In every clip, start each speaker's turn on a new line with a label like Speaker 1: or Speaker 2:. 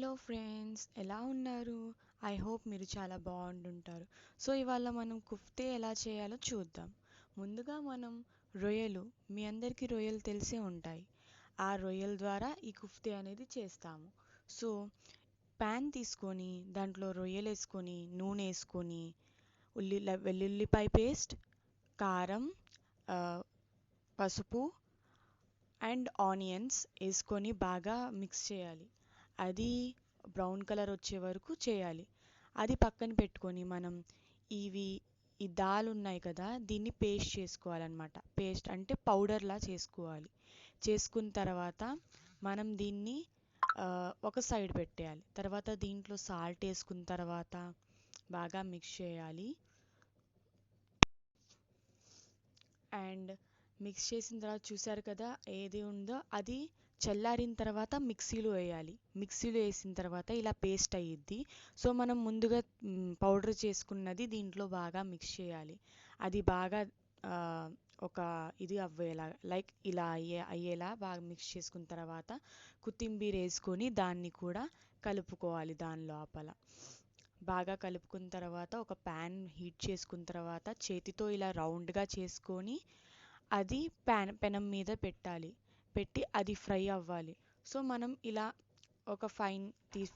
Speaker 1: Hello friends, ఎలా ఉన్నారు? I hope మీరు చాలా బాగుంటుంటారు. సో ఇవాళ మనం కుఫ్తే ఎలా చేయాలో చూద్దాం. ముందుగా మనం రొయ్యలు, మీ అందరికీ రొయ్యలు తెలిసే ఉంటాయి. ఆ రొయ్యల ద్వారా ఈ కుఫ్తే అనేది చేస్తాము. సో ప్యాన్ తీసుకొని దాంట్లో రొయ్యలు వేసుకొని నూనె వేసుకొని వెల్లుల్లిపాయ పేస్ట్, కారం, ఆ, పసుపు అండ్ ఆనియన్స్ వేసుకొని బాగా మిక్స్ చేయాలి. అది బ్రౌన్ కలర్ వచ్చే వరకు చేయాలి. అది పక్కన పెట్టుకొని మనం ఇవి ఈ దాల్ ఉన్నాయి కదా, దీన్ని పేస్ట్ చేసుకోవాలన్నమాట. పేస్ట్ అంటే పౌడర్లా చేసుకోవాలి. చేసుకున్న తర్వాత మనం దీన్ని ఒక సైడ్ పెట్టేయాలి. తర్వాత దీంట్లో సాల్ట్ వేసుకున్న తర్వాత బాగా మిక్స్ చేయాలి. అండ్ మిక్స్ చేసిన తర్వాత చూసారు కదా, ఏది ఉందో అది చల్లారిన తర్వాత మిక్సీలో వేయాలి. మిక్సీలో వేసిన తర్వాత ఇలా పేస్ట్ అయ్యిద్ది. సో మనం ముందుగా పౌడర్ చేసుకున్నది దీంట్లో బాగా మిక్స్ చేయాలి. అది బాగా ఆ, ఒక ఇది అవ్వేలా, లైక్ ఇలా అయ్యేలా బాగా మిక్స్ చేసుకున్న తర్వాత కొత్తిమీర వేసుకొని దాన్ని కూడా కలుపుకోవాలి. దాని లోపల బాగా కలుపుకున్న తర్వాత ఒక ప్యాన్ హీట్ చేసుకున్న తర్వాత చేతితో ఇలా రౌండ్గా చేసుకొని అది పెనం మీద పెట్టాలి. పెట్టి అది ఫ్రై అవ్వాలి. సో మనం ఇలా ఒక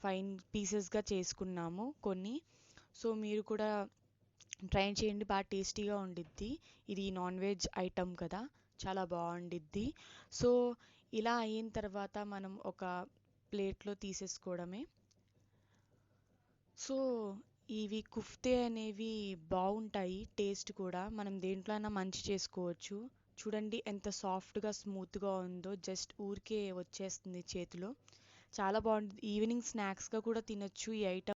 Speaker 1: ఫైన్ పీసెస్గా చేసుకున్నాము కొన్ని. సో మీరు కూడా ట్రై చేయండి, బాగా టేస్టీగా ఉండిద్ది. ఇది నాన్ వెజ్ ఐటమ్ కదా, చాలా బాగుండిద్ది. సో ఇలా అయిన తర్వాత మనం ఒక ప్లేట్లో తీసేసుకోవడమే. సో ఇవి కుఫ్తే అనేవి బాగుంటాయి, టేస్ట్ కూడా మనం దేంట్లో అయినా మంచి చేసుకోవచ్చు. చూడండి ఎంత సాఫ్ట్గా స్మూత్గా ఉందో, జస్ట్ ఊరికే వచ్చేస్తుంది చేతిలో. చాలా బాగుంటుంది. ఈవినింగ్ స్నాక్స్గా కూడా తినొచ్చు ఈ ఐటమ్.